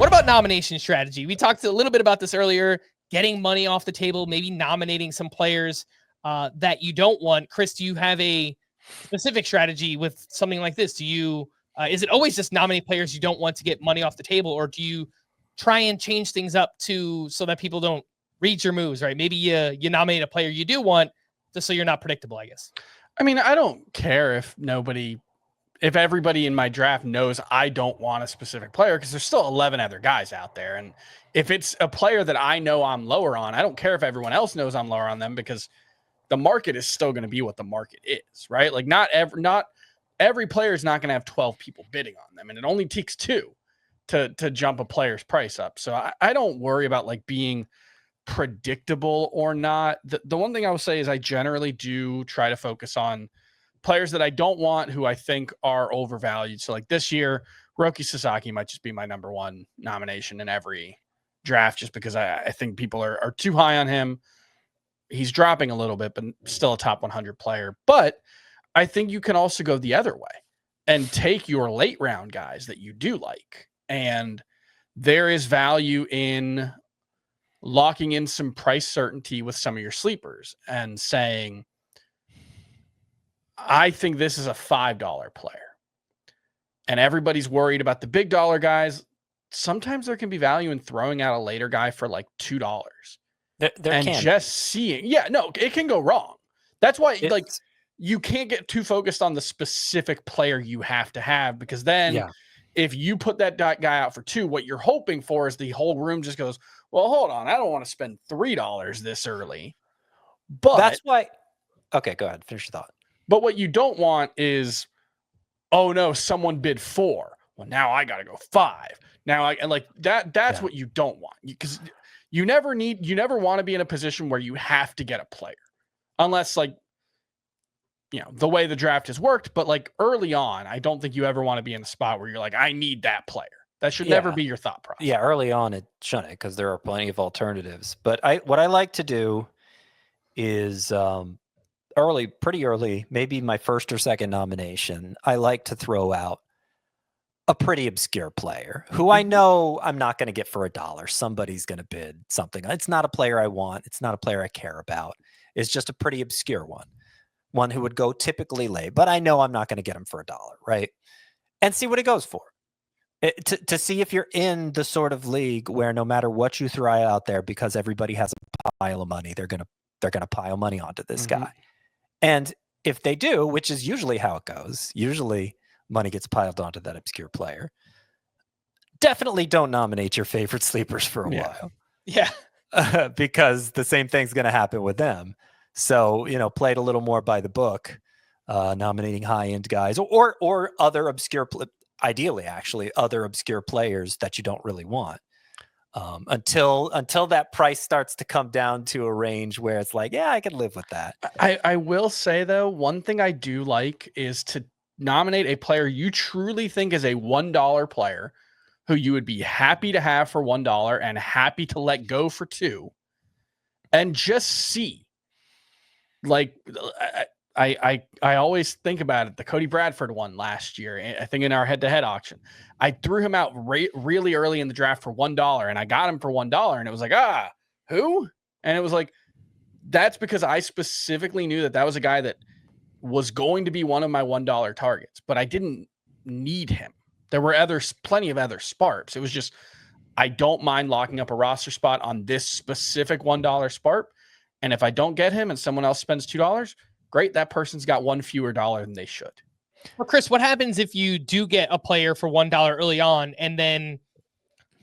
What about nomination strategy? We talked a little bit about this earlier, getting money off the table, maybe nominating some players that you don't want. Chris, do you have a specific strategy with something like this? Do you, is it always just nominate players you don't want to get money off the table, or do you try and change things up so that people don't read your moves, right? Maybe you nominate a player you do want just so you're not predictable, I guess. I mean, I don't care if everybody in my draft knows I don't want a specific player, because there's still 11 other guys out there. And if it's a player that I know I'm lower on, I don't care if everyone else knows I'm lower on them, because the market is still going to be what the market is, right? Like not every player is not going to have 12 people bidding on them. And it only takes 2 to jump a player's price up. So I don't worry about like being predictable or not. The one thing I will say is I generally do try to focus on players that I don't want, who I think are overvalued. So like this year, Roki Sasaki might just be my number 1 nomination in every draft, just because I think people are too high on him. He's dropping a little bit, but still a top 100 player. But I think you can also go the other way and take your late round guys that you do like. And there is value in locking in some price certainty with some of your sleepers and saying, I think this is a $5 player. And everybody's worried about the big dollar guys. Sometimes there can be value in throwing out a later guy for like $2. Just seeing. Yeah, no, it can go wrong. That's why you can't get too focused on the specific player you have to have, because then if you put that guy out for 2, what you're hoping for is the whole room just goes, well, hold on, I don't want to spend $3 this early. But that's why. Okay, go ahead. Finish your thought. But what you don't want is, oh no, someone bid 4. Well, now I got to go 5. Now that's what you don't want, because you never want to be in a position where you have to get a player, unless the way the draft has worked. But like early on, I don't think you ever want to be in a spot where you're like, I need that player. That should never be your thought process. Yeah, early on it shouldn't, because there are plenty of alternatives. But what I like to do is pretty early, maybe my first or second nomination, I like to throw out a pretty obscure player who I know I'm not going to get for $1. Somebody's going to bid something. It's not a player I want. It's not a player I care about. It's just a pretty obscure one who would go typically late, but I know I'm not going to get him for $1, right? And see what it goes for. To see if you're in the sort of league where no matter what you throw out there, because everybody has a pile of money, they're gonna pile money onto this guy. And if they do, which is usually how it goes, usually money gets piled onto that obscure player. Definitely don't nominate your favorite sleepers for a while. Yeah. Because the same thing's going to happen with them. So, play it a little more by the book, nominating high-end guys or other obscure, ideally actually, other obscure players that you don't really want. Until that price starts to come down to a range where it's like, yeah, I can live with that. I will say, though, one thing I do like is to nominate a player you truly think is a $1 player who you would be happy to have for $1 and happy to let go for $2, and just see. Like, I always think about it. The Cody Bradford one last year, I think in our head-to-head auction, I threw him out really early in the draft for $1, and I got him for $1, and it was like, who? And it was like, that's because I specifically knew that was a guy that was going to be one of my $1 targets, but I didn't need him. There were plenty of other sparps. It was just, I don't mind locking up a roster spot on this specific $1 sparp. And if I don't get him and someone else spends $2, great. That person's got one fewer dollar than they should. Well, Chris, what happens if you do get a player for $1 early on, and then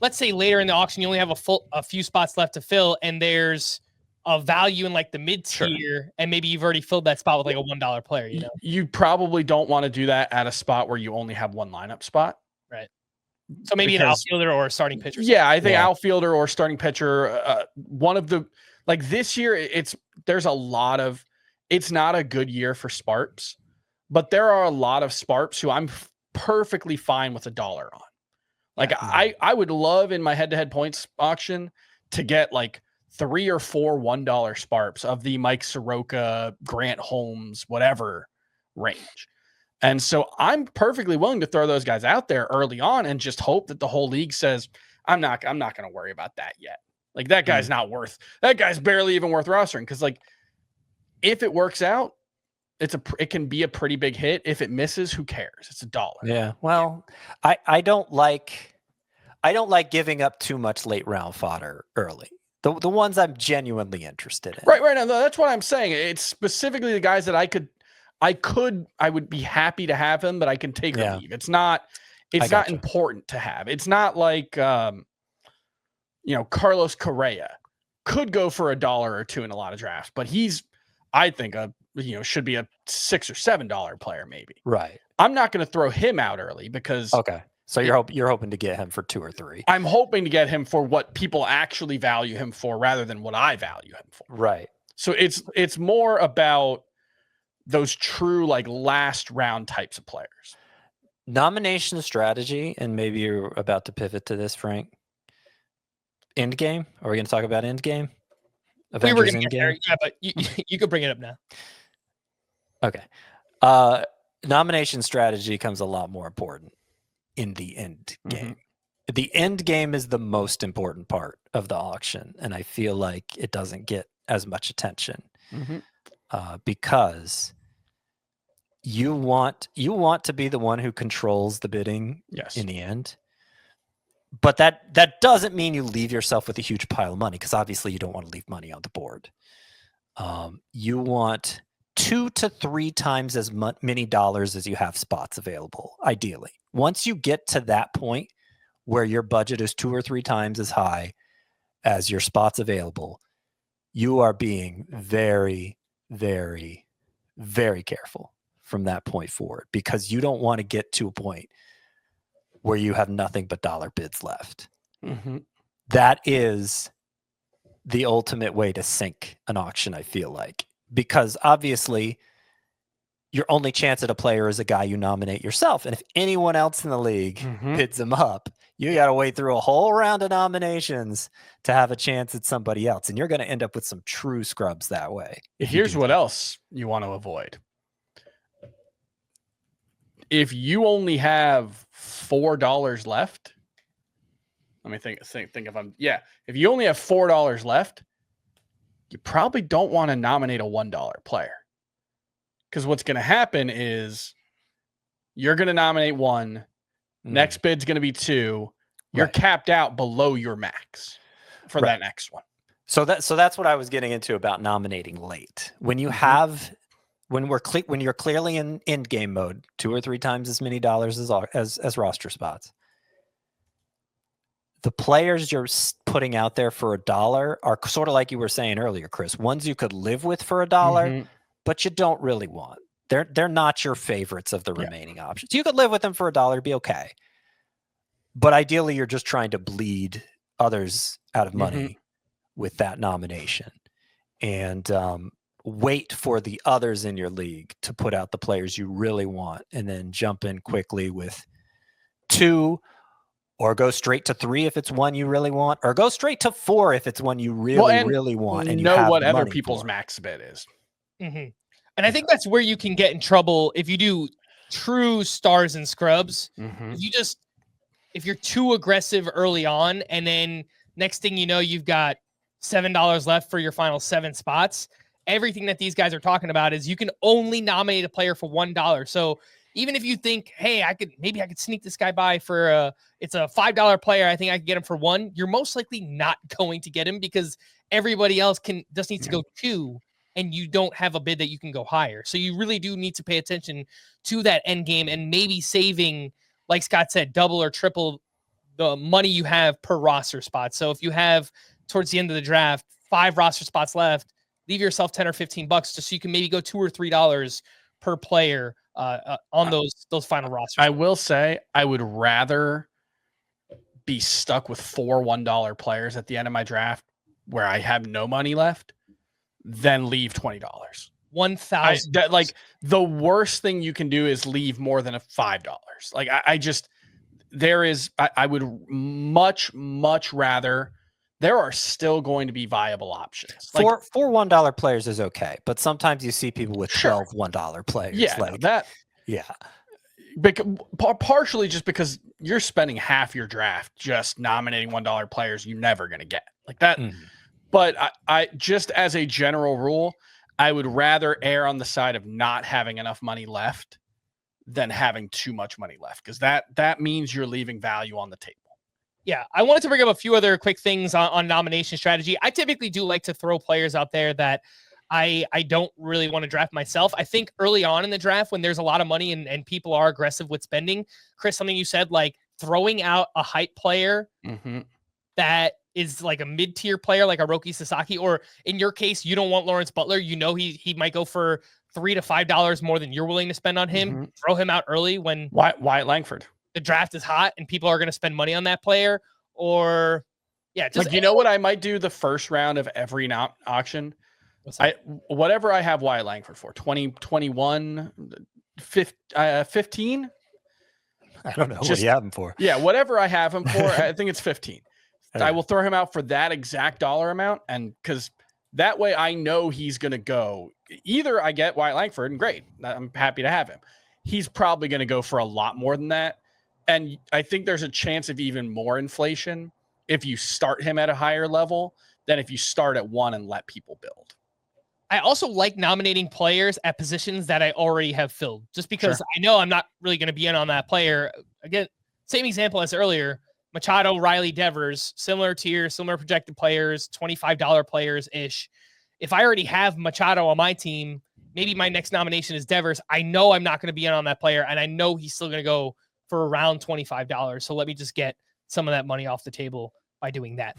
let's say later in the auction, you only have a few spots left to fill, and there's a value in like the mid tier, and maybe you've already filled that spot with like a $1 player, You probably don't want to do that at a spot where you only have one lineup spot. Right. So maybe an outfielder or a starting pitcher. Yeah, I think outfielder or starting pitcher, one of the, like this year, there's a lot of, it's not a good year for sparps, but there are a lot of sparps who I'm perfectly fine with $1 on. Like I would love in my head-to-head points auction to get like 3 or 4 $1 sparps of the Mike Soroka, Grant Holmes, whatever range. And so I'm perfectly willing to throw those guys out there early on and just hope that the whole league says, I'm not going to worry about that yet. Like that guy's that guy's barely even worth rostering. Cause like if it works out, it can be a pretty big hit. If it misses, who cares? It's $1. Yeah. Well, I don't like giving up too much late round fodder early. The ones I'm genuinely interested in. Right. No, that's what I'm saying. It's specifically the guys that I would be happy to have him, but I can take or leave. It's not important to have. It's not like Carlos Correa could go for $1 or $2 in a lot of drafts, but he's, I think, should be a $6 or $7 player maybe. Right. I'm not going to throw him out early because So you're hoping to get him for 2 or 3. I'm hoping to get him for what people actually value him for rather than what I value him for. Right. So it's more about those true like last round types of players. Nomination strategy, and maybe you're about to pivot to this, Frank. Endgame? Are we going to talk about Endgame? We were going to get there, yeah, but you could bring it up now. Okay. Nomination strategy becomes a lot more important in the end game. The end game is the most important part of the auction, and I feel like it doesn't get as much attention because you want to be the one who controls the bidding in the end. But that doesn't mean you leave yourself with a huge pile of money, because obviously you don't want to leave money on the board. You want 2 to 3 times as many dollars as you have spots available, ideally. Once you get to that point where your budget is 2 or 3 times as high as your spots available, you are being very, very, very careful from that point forward, because you don't want to get to a point where you have nothing but dollar bids left. That is the ultimate way to sink an auction, I feel like, because obviously your only chance at a player is a guy you nominate yourself. And if anyone else in the league bids him up, you got to wait through a whole round of nominations to have a chance at somebody else. And you're going to end up with some true scrubs that way. Here's what else you want to avoid. If you only have $4 left, let me think if you only have $4 left, you probably don't want to nominate a $1 player. Because what's going to happen is you're going to nominate 1, next bid's going to be 2, you're capped out below your max for that next one. So that's what I was getting into about nominating late. When you have when you're clearly in end game mode, 2 or 3 times as many dollars as roster spots, the players you're putting out there for $1 are sort of like you were saying earlier, Chris, ones you could live with for $1, but you don't really want. They're not your favorites of the remaining options. You could live with them for $1, be okay. But ideally, you're just trying to bleed others out of money with that nomination. And wait for the others in your league to put out the players you really want, and then jump in quickly with 2, or go straight to 3 if it's one you really want, or go straight to 4 if it's one you really want. And you know what other people's max bid is. And I think that's where you can get in trouble if you do true stars and scrubs. If you're too aggressive early on, and then next thing you know, you've got $7 left for your final 7 spots. Everything that these guys are talking about is you can only nominate a player for $1. So even if you think, hey, I could sneak this guy by for it's a $5 player, I think I could get him for 1, you're most likely not going to get him, because everybody else just needs to go 2, and you don't have a bid that you can go higher. So you really do need to pay attention to that end game, and maybe saving, like Scott said, double or triple the money you have per roster spot. So if you have, towards the end of the draft, 5 roster spots left, leave yourself $10 or $15 just so you can maybe go $2 or $3 per player on those final rosters. I will say I would rather be stuck with 4 $1 players at the end of my draft where I have no money left than leave $20. $1,000. Like the worst thing you can do is leave more than a $5. Like I would much rather. There are still going to be viable options. For $1 players is okay, but sometimes you see people with 12 $1 players. Yeah, partially just because you're spending half your draft just nominating $1 players you're never going to get like that. But I just as a general rule, I would rather err on the side of not having enough money left than having too much money left, because that means you're leaving value on the table. Yeah, I wanted to bring up a few other quick things on nomination strategy. I typically do like to throw players out there that I don't really want to draft myself. I think early on in the draft, when there's a lot of money and people are aggressive with spending, Chris, something you said, like throwing out a hype player that is like a mid-tier player, like a Roki Sasaki, or in your case, you don't want Lawrence Butler. You know he might go for $3 to $5 more than you're willing to spend on him. Throw him out early when Wyatt Langford. The draft is hot and people are going to spend money on that player. Or just like, you know what I might do the first round of every auction? Whatever I have Wyatt Langford for, 20, 21, 15. I don't know what you have him for. Yeah, whatever I have him for, I think it's 15. I will throw him out for that exact dollar amount, and because that way I know he's going to go. Either I get Wyatt Langford, and great, I'm happy to have him. He's probably going to go for a lot more than that. And I think there's a chance of even more inflation if you start him at a higher level than if you start at 1 and let people build. I also like nominating players at positions that I already have filled, just because I know I'm not really going to be in on that player. Again, same example as earlier, Machado, Riley, Devers, similar tier, similar projected players, $25 players-ish. If I already have Machado on my team, maybe my next nomination is Devers. I know I'm not going to be in on that player, and I know he's still going to go for around $25. So let me just get some of that money off the table by doing that.